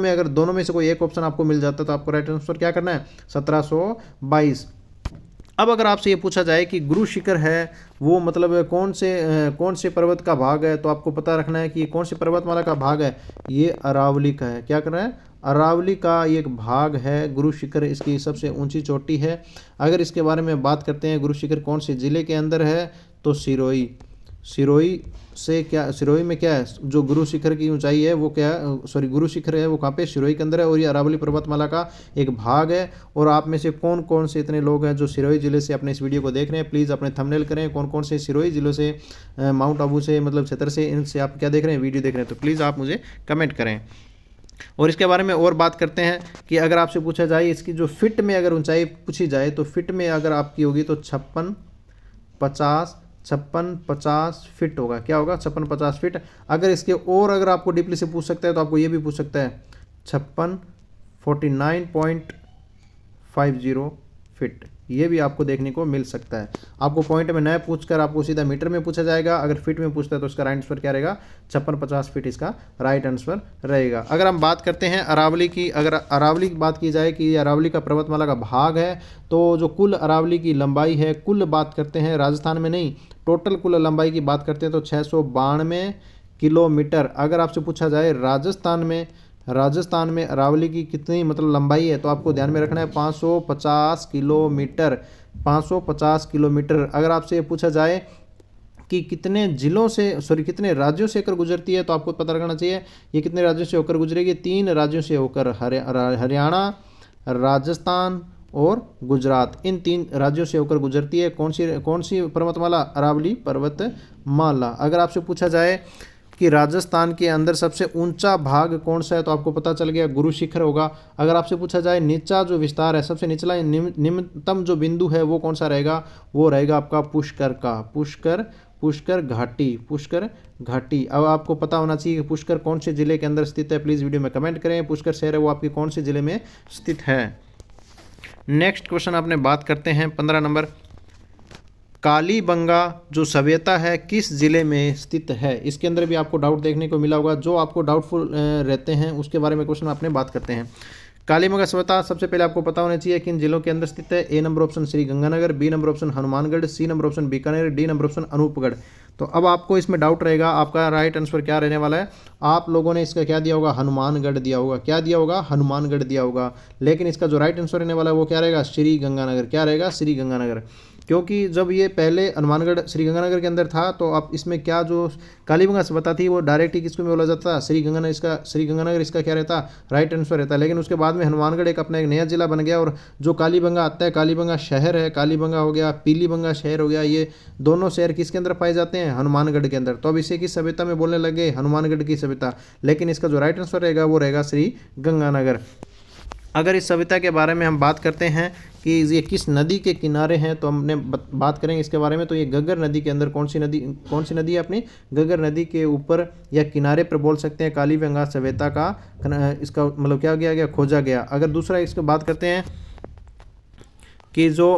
S1: में से कोई एक ऑप्शन आपको मिल जाता है तो आपको राइट आंसर क्या करना है 1722। अब अगर आपसे ये पूछा जाए कि गुरु शिखर है वो मतलब कौन से पर्वत का भाग है, तो आपको पता रखना है कि कौन से पर्वतमाला का भाग है, ये अरावली का है। क्या करना है, अरावली का एक भाग है गुरु शिखर, इसकी सबसे ऊंची चोटी है। अगर इसके बारे में बात करते हैं गुरु शिखर कौन से जिले के अंदर है, तो सिरोही में क्या है जो गुरु शिखर की ऊंचाई है वो क्या है, गुरु शिखर है वो कहाँ पे, सिरोही के अंदर है और ये अरावली पर्वतमाला का एक भाग है। और आप में से कौन कौन से इतने लोग हैं जो सिरोही जिले से अपने इस वीडियो को देख रहे हैं, प्लीज़ अपने थंबनेल करें कौन कौन से सिरोही जिलों से, माउंट आबू से मतलब क्षेत्र से, इनसे आप क्या देख रहे हैं वीडियो देख रहे हैं, तो प्लीज़ आप मुझे कमेंट करें। और इसके बारे में और बात करते हैं कि अगर आपसे पूछा जाए इसकी जो फिट में अगर ऊंचाई पूछी जाए, तो फिट में अगर आपकी होगी तो 56, 50, 5650 फिट होगा। क्या होगा? 5650 फिट। अगर इसके और अगर आपको डीपली से पूछ सकता है तो आपको ये भी पूछ सकता है 49.50 फिट, ये भी आपको देखने को मिल सकता है। आपको पॉइंट में न पूछकर आपको सीधा मीटर में पूछा जाएगा। अगर फिट में पूछता है तो इसका राइट आंसर क्या रहेगा? 5650 फिट इसका राइट आंसर रहेगा। अगर हम बात करते हैं अरावली की, अगर अरावली की बात की जाए कि अरावली का पर्वतमाला का भाग है, तो जो कुल अरावली की लंबाई है, कुल बात करते हैं राजस्थान में नहीं, टोटल कुल लंबाई की बात करते हैं तो 692 किलोमीटर। अगर आपसे पूछा जाए राजस्थान में अरावली की कितनी मतलब लंबाई है, तो आपको ध्यान में रखना है 550 किलोमीटर। 550 किलोमीटर। अगर आपसे ये पूछा जाए कि कितने जिलों से कितने राज्यों से होकर गुजरती है, तो आपको पता लगाना चाहिए ये कितने राज्यों से होकर गुजरेगी। 3 राज्यों से होकर, हरियाणा, राजस्थान और गुजरात, इन 3 राज्यों से होकर गुजरती है। कौन सी पर्वतमाला? अरावली पर्वतमाला। अगर आपसे पूछा जाए कि राजस्थान के अंदर सबसे ऊंचा भाग कौन सा है, तो आपको पता चल गया गुरु शिखर होगा। अगर आपसे पूछा जाए नीचा जो विस्तार है, सबसे निचला निम्नतम जो बिंदु है वो कौन सा रहेगा? वो रहेगा आपका पुष्कर का, पुष्कर घाटी। अब आपको पता होना चाहिए कि पुष्कर कौन से जिले के अंदर स्थित है। प्लीज़ वीडियो में कमेंट करें, पुष्कर शहर है वो आपके कौन से जिले में स्थित है। नेक्स्ट क्वेश्चन आपने बात करते हैं 15 नंबर, कालीबंगा जो सभ्यता है किस जिले में स्थित है? इसके अंदर भी आपको डाउट देखने को मिला होगा। जो आपको डाउटफुल रहते हैं उसके बारे में क्वेश्चन आपने बात करते हैं। कालीबंगा सभ्यता सबसे पहले आपको पता होना चाहिए किन जिलों के अंदर स्थित है। A number option Shri Ganganagar, B number option Hanumangarh, C number option Bikaner, D number option Anupgarh. तो अब आपको इसमें डाउट रहेगा, आपका राइट आंसर क्या रहने वाला है? आप लोगों ने इसका क्या दिया होगा? हनुमानगढ़ दिया होगा। क्या दिया होगा? हनुमानगढ़ दिया होगा। लेकिन इसका जो राइट आंसर रहने वाला है वो क्या रहेगा? श्री गंगानगर। क्या रहेगा? श्री गंगानगर। क्योंकि जब ये पहले हनुमानगढ़ श्रीगंगानगर के अंदर था, तो आप इसमें क्या जो कालीबंगा सभ्यता थी वो डायरेक्ट ही किसको में बोला जाता था? श्रीगंगानगर इसका क्या रहता? राइट आंसर रहता है। लेकिन उसके बाद में हनुमानगढ़ एक अपना एक नया जिला बन गया, और जो कालीबंगा आता है, कालीबंगा शहर है, कालीबंगा हो गया, पीलीबंगा शहर हो गया, ये दोनों शहर किसके अंदर पाए जाते हैं? हनुमानगढ़ के अंदर। तो अब इसे किस सभ्यता में बोलने लगे? हनुमानगढ़ की सभ्यता। लेकिन इसका जो राइट आंसर रहेगा वो रहेगा श्री गंगानगर। अगर इस सभ्यता के बारे में हम बात करते हैं कि ये किस नदी के किनारे हैं, तो हमने बात करेंगे इसके बारे में। तो ये घग्गर नदी के अंदर कौन सी नदी है अपनी? घग्गर नदी के ऊपर या किनारे पर बोल सकते हैं कालीबंगा सभ्यता का इसका मतलब क्या किया गया? खोजा गया। अगर दूसरा इसको बात करते हैं कि जो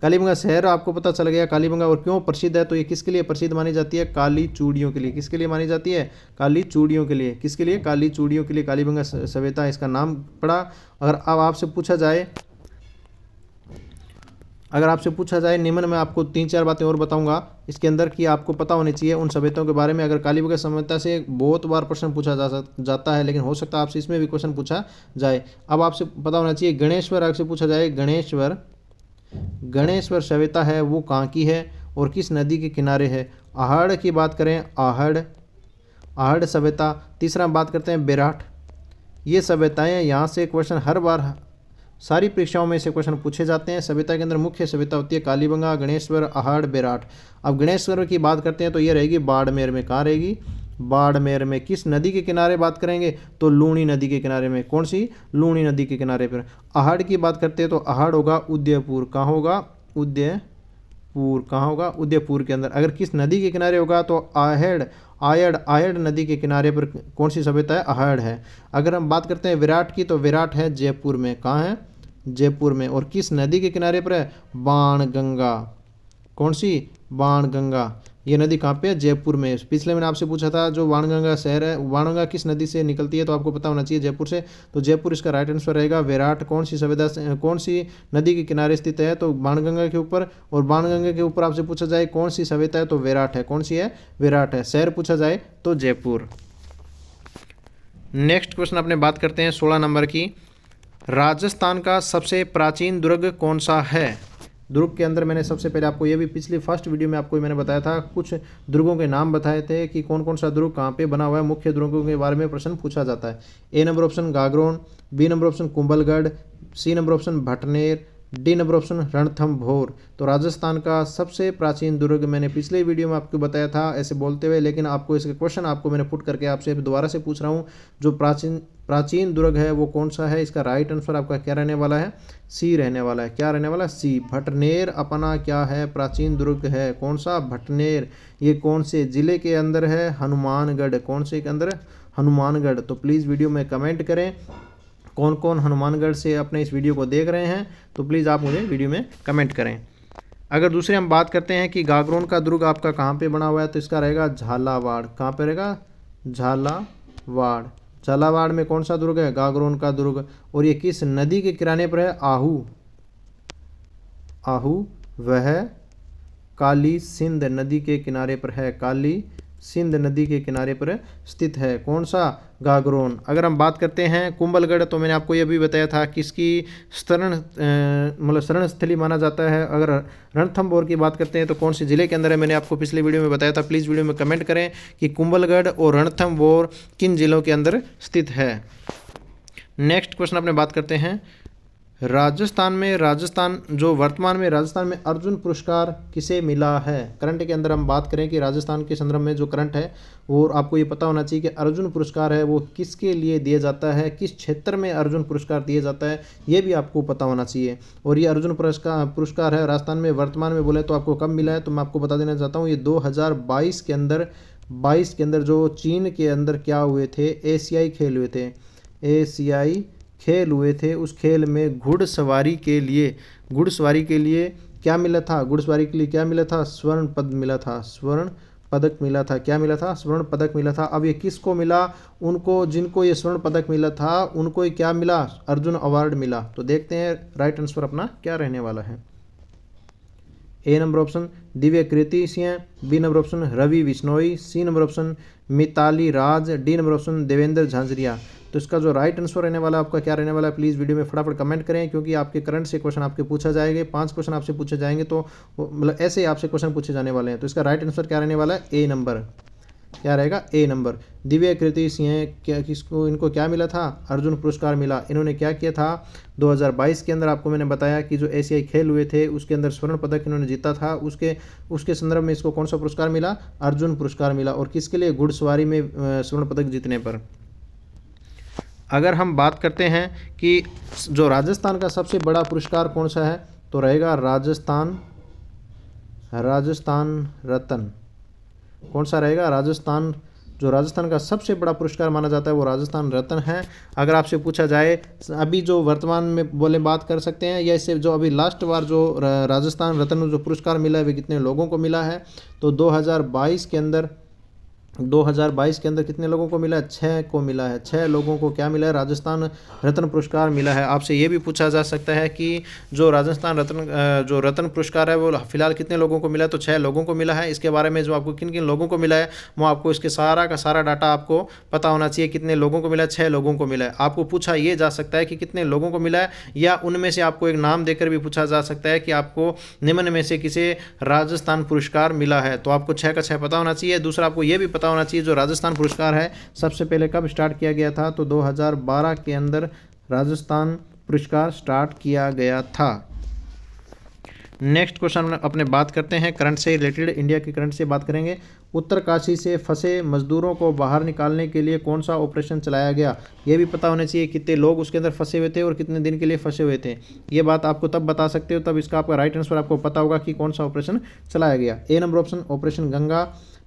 S1: कालीबंगा शहर आपको पता चल गया कालीबंगा और क्यों प्रसिद्ध है, तो ये किसके लिए प्रसिद्ध मानी जाती है? काली चूड़ियों के लिए। किसके लिए मानी जाती है? काली चूड़ियों के लिए। किसके लिए? काली चूड़ियों के लिए कालीबंगा सभ्यता इसका नाम पड़ा। अगर आपसे पूछा जाए निम्न में आपको 3-4 बातें और बताऊंगा इसके अंदर कि आपको पता होनी चाहिए उन सभ्यताओं के बारे में। अगर कालीबंगा सभ्यता से बहुत बार प्रश्न पूछा जाता है, लेकिन हो सकता है आपसे इसमें भी क्वेश्चन पूछा जाए। अब आपसे पता होना चाहिए गणेश्वर, आपसे पूछा जाए गणेश्वर सभ्यता है वो कहाँ की है और किस नदी के किनारे है? आहड़ की बात करें, आहड़ सभ्यता। तीसरा बात करते हैं बेराट। ये सभ्यताएं, यहाँ से क्वेश्चन हर बार सारी परीक्षाओं में से क्वेश्चन पूछे जाते हैं। सभ्यता के अंदर मुख्य सभ्यता होती है कालीबंगा, गणेश्वर, आहड़, बेराट। अब गणेश्वर की बात करते हैं तो ये रहेगी बाड़मेर में। कहाँ रहेगी? बाड़मेर में। किस नदी के किनारे बात करेंगे? तो लूणी नदी के किनारे में। कौन सी? लूणी नदी के किनारे पर। आहड़ की बात करते हैं तो आहड़ होगा उदयपुर। कहाँ होगा? उदयपुर। कहाँ होगा? उदयपुर के अंदर। अगर किस नदी के किनारे होगा तो आयड़ नदी के किनारे पर कौन सी सभ्यता है? आहड़ है। अगर हम बात करते हैं विराट की, तो विराट है जयपुर में। कहाँ है? जयपुर में। और किस नदी के किनारे पर है? बाणगंगा। कौन सी? बाणगंगा। ये नदी कहाँ पे है? जयपुर में। पिछले मैंने आपसे पूछा था जो बाणगंगा शहर है, बाणगंगा किस नदी से निकलती है, तो आपको पता होना चाहिए जयपुर से। तो जयपुर इसका राइट आंसर रहेगा। विराट कौन सी सभ्यता कौन सी नदी के किनारे स्थित है? तो बाणगंगा के ऊपर। और बाणगंगा के ऊपर आपसे पूछा जाए कौन सी सभ्यता है, तो विराट है। कौन सी है? विराट है। शहर पूछा जाए तो जयपुर। नेक्स्ट क्वेश्चन अपने बात करते हैं 16 नंबर की, राजस्थान का सबसे प्राचीन दुर्ग कौन सा है? दुर्ग के अंदर मैंने सबसे पहले आपको ये भी पिछली फर्स्ट वीडियो में आपको मैंने बताया था, कुछ दुर्गों के नाम बताए थे कि कौन कौन सा दुर्ग कहाँ पे बना हुआ है। मुख्य दुर्गों के बारे में प्रश्न पूछा जाता है। A number option Gagron, B number option Kumbhalgarh, C number option Bhatner, D number option Ranthambore. तो राजस्थान का सबसे प्राचीन दुर्ग मैंने पिछले वीडियो में आपको बताया था ऐसे बोलते हुए, लेकिन आपको इसके क्वेश्चन आपको मैंने पुट करके आपसे दोबारा से पूछ रहा हूँ, जो प्राचीन दुर्ग है वो कौन सा है? इसका राइट आंसर आपका क्या रहने वाला है? सी रहने वाला है। क्या रहने वाला है? सी। भटनेर अपना क्या है? प्राचीन दुर्ग है। कौन सा? भटनेर। ये कौन से जिले के अंदर है? हनुमानगढ़। कौन से के अंदर? हनुमानगढ़। तो प्लीज़ वीडियो में कमेंट करें कौन कौन हनुमानगढ़ से अपने इस वीडियो को देख रहे हैं, तो प्लीज़ आप मुझे वीडियो में कमेंट करें। अगर दूसरे हम बात करते हैं कि गागरोन का दुर्ग आपका कहाँ पे बना हुआ है, तो इसका रहेगा झालावाड़। कहाँ पे रहेगा? झालावाड़। झालावाड़ में कौन सा दुर्ग है? गागरोन का दुर्ग। और ये किस नदी के किनारे पर है? आहू। वह काली सिंध नदी के किनारे पर है। काली सिंध नदी के किनारे पर स्थित है। कौन सा? गागरोन। अगर हम बात करते हैं कुंभलगढ़, तो मैंने आपको यह भी बताया था किसकी शरण स्थली माना जाता है। अगर रणथंभौर की बात करते हैं तो कौन से जिले के अंदर है, मैंने आपको पिछले वीडियो में बताया था। प्लीज़ वीडियो में कमेंट करें कि कुंभलगढ़ और रणथंभौर किन जिलों के अंदर स्थित है। नेक्स्ट क्वेश्चन अपने बात करते हैं राजस्थान जो वर्तमान में राजस्थान में अर्जुन पुरस्कार किसे मिला है? करंट के अंदर हम बात करें कि राजस्थान के संदर्भ में जो करंट है वो आपको ये पता होना चाहिए कि अर्जुन पुरस्कार है वो किसके लिए दिया जाता है, किस क्षेत्र में अर्जुन पुरस्कार दिया जाता है, ये भी आपको पता होना चाहिए। और ये अर्जुन पुरस्कार है राजस्थान में वर्तमान में बोले तो आपको कब मिला है, तो मैं आपको बता देना चाहता हूँ। ये 2022 के अंदर जो चीन के अंदर क्या हुए थे, एशियाई खेल हुए थे। एशियाई खेल हुए थे। उस खेल में घुड़सवारी के लिए क्या मिला था? घुड़सवारी के लिए क्या मिला था? स्वर्ण पद मिला था। स्वर्ण पदक मिला था। क्या मिला था? स्वर्ण पदक मिला था। अब ये किसको मिला? उनको जिनको ये स्वर्ण पदक मिला था उनको ये क्या मिला? अर्जुन अवार्ड मिला। तो देखते हैं राइट आंसर अपना क्या रहने वाला है। A number option Divya Kriti Singh, B number option Ravi Bishnoi, C number option Mithali Raj, D number option Devendra Jhajharia. तो इसका जो राइट आंसर रहने वाला है आपका क्या रहने वाला है? प्लीज़ वीडियो में फटाफट कमेंट करें, क्योंकि आपके करंट से क्वेश्चन आपके पूछा जाएंगे। 5 क्वेश्चन आपसे पूछे जाएंगे, तो मतलब ऐसे आपसे क्वेश्चन पूछे जाने वाले हैं। तो इसका राइट आंसर क्या रहने वाला है? A number. क्या रहेगा? ए नंबर। दिव्य कृति सिंह इनको क्या मिला था? अर्जुन पुरस्कार मिला। इन्होंने क्या किया था? 2022 के अंदर आपको मैंने बताया कि जो एशियाई खेल हुए थे उसके अंदर स्वर्ण पदक इन्होंने जीता था। उसके संदर्भ में इसको कौन सा पुरस्कार मिला? अर्जुन पुरस्कार मिला। और किसके लिए? घुड़सवारी में स्वर्ण पदक जीतने पर। अगर हम बात करते हैं कि जो राजस्थान का सबसे बड़ा पुरस्कार कौन सा है, तो रहेगा राजस्थान रत्न। कौन सा रहेगा? राजस्थान का सबसे बड़ा पुरस्कार माना जाता है वो राजस्थान रत्न है। अगर आपसे पूछा जाए अभी जो वर्तमान में बात कर सकते हैं, या इससे जो अभी लास्ट बार जो राजस्थान रत्न जो पुरस्कार मिला है वे कितने लोगों को मिला है, तो 2022 के अंदर कितने लोगों को मिला है? 6 को मिला है। 6 लोगों को क्या मिला है? राजस्थान रत्न पुरस्कार मिला है। आपसे ये भी पूछा जा सकता है कि जो राजस्थान रत्न पुरस्कार है वो फिलहाल कितने लोगों को मिला है, तो 6 लोगों को मिला है। इसके बारे में जो आपको किन किन लोगों को मिला है वो आपको इसके सारा का सारा डाटा आपको पता होना चाहिए। कितने लोगों को मिला है? 6 लोगों को मिला है। आपको पूछा ये जा सकता है कि कितने लोगों को मिला है, या उनमें से आपको एक नाम देकर भी पूछा जा सकता है कि आपको निम्न में से किसे राजस्थान पुरस्कार मिला है। तो आपको 6 का 6 पता होना चाहिए। दूसरा आपको ये भी पता होना चाहिए जो राजस्थान पुरस्कार है सबसे पहले कब स्टार्ट किया गया था, तो 2012 के अंदर राजस्थान पुरस्कार स्टार्ट किया गया था। नेक्स्ट क्वेश्चन अपने बात करते हैं करंट से रिलेटेड, इंडिया के करंट से बात करेंगे। उत्तरकाशी से फंसे मजदूरों को बाहर निकालने के लिए कौन सा ऑपरेशन चलाया गया? ये भी पता होना चाहिए कितने लोग उसके अंदर फंसे हुए थे और कितने दिन के लिए फंसे हुए थे। ये बात आपको तब बता सकते हो तब इसका आपका राइट आंसर आपको पता होगा कि कौन सा ऑपरेशन चलाया गया। A number option operation Ganga,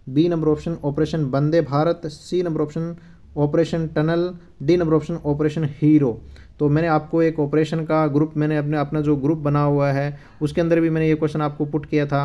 S1: B number option operation Vande Bharat, C number option operation tunnel, D number option operation hero. तो मैंने आपको एक ऑपरेशन का ग्रुप मैंने अपना जो ग्रुप बना हुआ है उसके अंदर भी मैंने ये क्वेश्चन आपको पुट किया था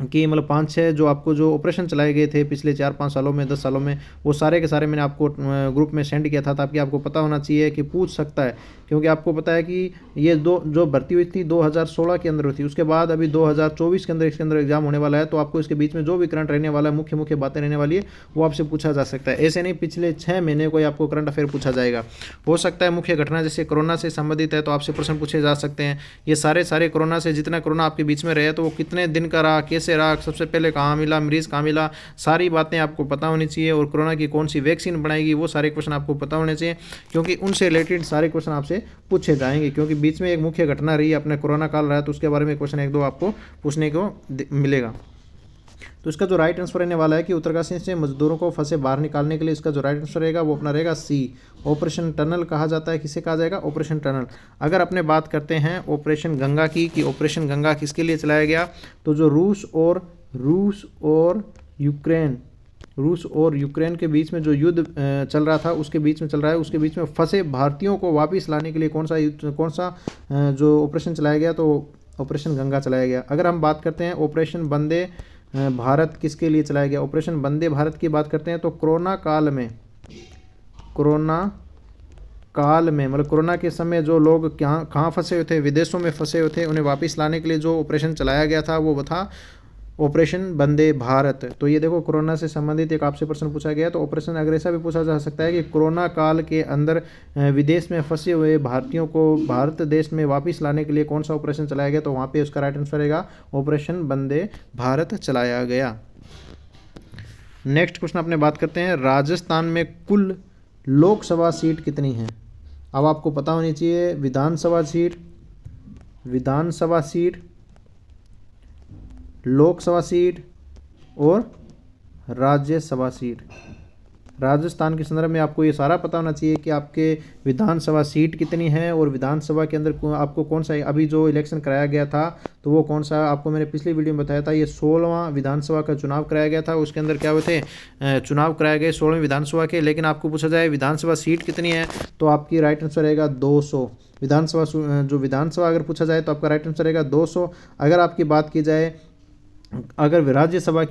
S1: कि मतलब 5-6 जो आपको जो ऑपरेशन चलाए गए थे पिछले 4-5 सालों में 10 सालों में, वो सारे के सारे मैंने आपको ग्रुप में सेंड किया था ताकि आपको पता होना चाहिए कि पूछ सकता है, क्योंकि आपको पता है कि ये जो भर्ती हुई थी 2016 के अंदर हुई थी, उसके बाद अभी 2024 के अंदर इसके अंदर एग्जाम होने वाला है। तो आपको इसके बीच में जो भी करंट रहने वाला है, मुख्य बातें रहने वाली है, वो आपसे पूछा जा सकता है। ऐसे नहीं पिछले 6 महीने कोई आपको करंट अफेयर पूछा जाएगा। हो सकता है मुख्य घटना जैसे कोरोना से संबंधित है तो आपसे प्रश्न पूछे जा सकते हैं। ये सारे कोरोना से जितना कोरोना आपके बीच में रहे तो वो कितने दिन का रहा, कैसे कैसे रहा, सबसे पहले कहाँ मिला, मरीज़ कहाँ मिला, सारी बातें आपको पता होनी चाहिए। और कोरोना की कौन सी वैक्सीन बनाएगी, वो सारे क्वेश्चन आपको पता होने चाहिए, क्योंकि उनसे रिलेटेड सारे क्वेश्चन आपसे पूछे जाएंगे। क्योंकि बीच में एक मुख्य घटना रही, अपने कोरोना काल रहा है, तो उसके बारे में क्वेश्चन 1-2 आपको पूछने को मिलेगा। तो इसका जो राइट आंसर रहने वाला है कि उत्तरकाशी से मजदूरों को फंसे बाहर निकालने के लिए इसका जो राइट आंसर रहेगा वो अपना रहेगा सी, ऑपरेशन टनल कहा जाता है। किसे कहा जाएगा, ऑपरेशन टनल। अगर अपने बात करते हैं ऑपरेशन गंगा की, कि ऑपरेशन गंगा किसके लिए चलाया गया, तो जो रूस और यूक्रेन के बीच में जो युद्ध चल रहा था, उसके बीच में चल रहा है, उसके बीच में फंसे भारतीयों को वापस लाने के लिए कौन सा जो ऑपरेशन चलाया गया, तो ऑपरेशन गंगा चलाया गया। अगर हम बात करते हैं ऑपरेशन वंदे भारत किसके लिए चलाया गया, ऑपरेशन वंदे भारत की बात करते हैं, तो कोरोना काल में मतलब कोरोना के समय जो लोग कहाँ फंसे हुए थे, विदेशों में फंसे हुए थे, उन्हें वापस लाने के लिए जो ऑपरेशन चलाया गया था वो था ऑपरेशन वंदे भारत। तो ये देखो, कोरोना से संबंधित एक आपसे प्रश्न पूछा गया। तो ऑपरेशन अगर ऐसा भी पूछा जा सकता है कि कोरोना काल के अंदर विदेश में फंसे हुए भारतीयों को भारत देश में वापस लाने के लिए कौन सा ऑपरेशन चलाया गया, तो वहाँ पे उसका राइट आंसर रहेगा ऑपरेशन वंदे भारत चलाया गया। नेक्स्ट क्वेश्चन अपने बात करते हैं, राजस्थान में कुल लोकसभा सीट कितनी है। अब आपको पता होनी चाहिए विधानसभा सीट, लोकसभा सीट और राज्यसभा सीट। राजस्थान के संदर्भ में आपको ये सारा पता होना चाहिए कि आपके विधानसभा सीट कितनी है और विधानसभा के अंदर आपको कौन सा, अभी जो इलेक्शन कराया गया था तो वो कौन सा, आपको मैंने पिछली वीडियो में बताया था, ये 16वां विधानसभा का चुनाव कराया गया था। उसके अंदर क्या हुए थे, चुनाव कराए गए 16वें विधानसभा के। लेकिन आपको पूछा जाए विधानसभा सीट कितनी है, तो आपकी राइट आंसर रहेगा 200। विधानसभा अगर पूछा जाए तो आपका राइट आंसर रहेगा 200। अगर आपकी बात की जाए अगर राज्यसभा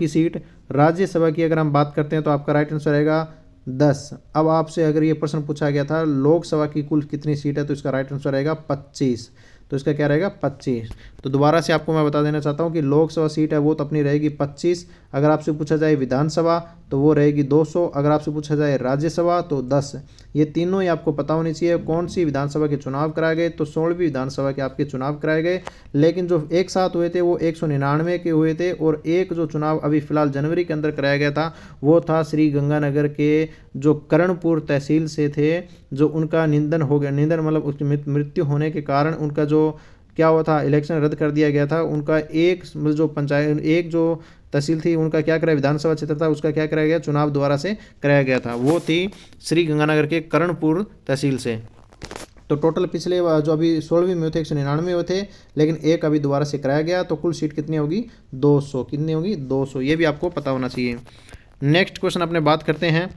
S1: की अगर हम बात करते हैं तो आपका राइट आंसर रहेगा 10। अब आपसे अगर ये प्रश्न पूछा गया था लोकसभा की कुल कितनी सीट है, तो इसका राइट आंसर रहेगा 25। तो इसका क्या रहेगा 25। तो दोबारा से आपको मैं बता देना चाहता हूँ कि लोकसभा सीट है वो तो अपनी रहेगी 25। अगर आपसे पूछा जाए विधानसभा तो वो रहेगी 200। अगर आपसे पूछा जाए राज्यसभा तो 10। ये तीनों ही आपको पता होनी चाहिए। कौन सी विधानसभा के चुनाव कराए गए, तो 16वीं विधानसभा के आपके चुनाव कराए गए। लेकिन जो एक साथ हुए थे वो 199 के हुए थे, और एक जो चुनाव अभी फिलहाल जनवरी के अंदर कराया गया था वो था श्री गंगानगर के जो कर्णपुर तहसील से थे, जो उनका निधन हो गया, मतलब उसकी मृत्यु होने के कारण उनका जो क्या हुआ था, इलेक्शन रद्द कर दिया गया था। उनका एक जो पंचायत, एक जो तहसील थी उनका क्या कराया, विधानसभा क्षेत्र था उसका क्या कराया गया, चुनाव दोबारा से कराया गया था। वो थी श्री गंगानगर के कर्णपुर तहसील से। तो टोटल पिछले जो अभी 16वीं में थे 199 हुए थे, लेकिन एक अभी दोबारा से कराया गया। तो कुल सीट कितनी होगी, 200। कितनी होगी, 200। ये भी आपको पता होना चाहिए। नेक्स्ट क्वेश्चन अपने बात करते हैं,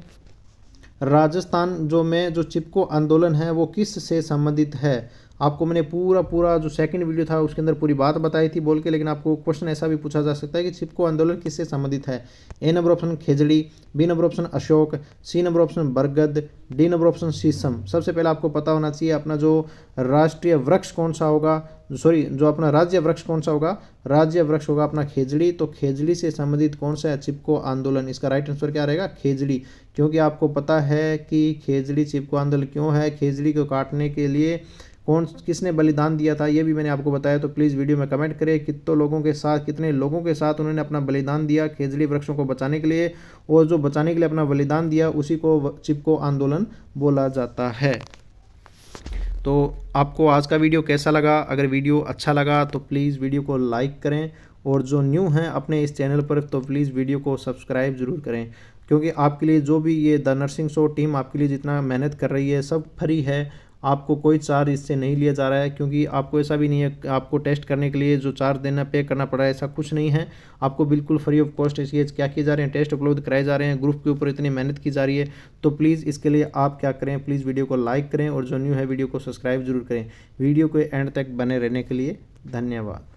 S1: राजस्थान जो चिपको आंदोलन है वो किस से संबंधित है। आपको मैंने पूरा जो सेकंड वीडियो था उसके अंदर पूरी बात बताई थी बोल के, लेकिन आपको क्वेश्चन ऐसा भी पूछा जा सकता है कि चिपको आंदोलन किससे संबंधित है। ए नंबर ऑप्शन खेजड़ी, बी नंबर ऑप्शन अशोक, सी नंबर ऑप्शन बरगद, डी नंबर ऑप्शन शीशम। सबसे पहले आपको पता होना चाहिए अपना जो राष्ट्रीय वृक्ष कौन सा होगा, जो अपना राज्य वृक्ष कौन सा होगा, राज्य वृक्ष होगा अपना खेजड़ी। तो खेजड़ी से संबंधित कौन सा है, चिपको आंदोलन। इसका राइट आंसर क्या रहेगा, खेजड़ी। क्योंकि आपको पता है कि खेजड़ी चिपको आंदोलन क्यों है, खेजड़ी को काटने के लिए किसने बलिदान दिया था, ये भी मैंने आपको बताया। तो प्लीज़ वीडियो में कमेंट करें कितने लोगों के साथ उन्होंने अपना बलिदान दिया खेजड़ी वृक्षों को बचाने के लिए, और जो बचाने के लिए अपना बलिदान दिया उसी को चिपको आंदोलन बोला जाता है। तो आपको आज का वीडियो कैसा लगा, अगर वीडियो अच्छा लगा तो प्लीज़ वीडियो को लाइक करें, और जो न्यू हैं अपने इस चैनल पर तो प्लीज़ वीडियो को सब्सक्राइब ज़रूर करें। क्योंकि आपके लिए जो भी ये द नर्सिंग शो टीम आपके लिए जितना मेहनत कर रही है सब फ्री है, आपको कोई चार्ज इससे नहीं लिया जा रहा है। क्योंकि आपको ऐसा भी नहीं है आपको टेस्ट करने के लिए जो चार्ज पे करना पड़ा है, ऐसा कुछ नहीं है। आपको बिल्कुल फ्री ऑफ कॉस्ट इसलिए क्या किए जा रहे हैं, टेस्ट उपलब्ध कराए जा रहे हैं, ग्रुप के ऊपर इतनी मेहनत की जा रही है। तो प्लीज़ इसके लिए आप क्या करें, प्लीज़ वीडियो को लाइक करें, और जो न्यू है वीडियो को सब्सक्राइब जरूर करें। वीडियो को एंड तक बने रहने के लिए धन्यवाद।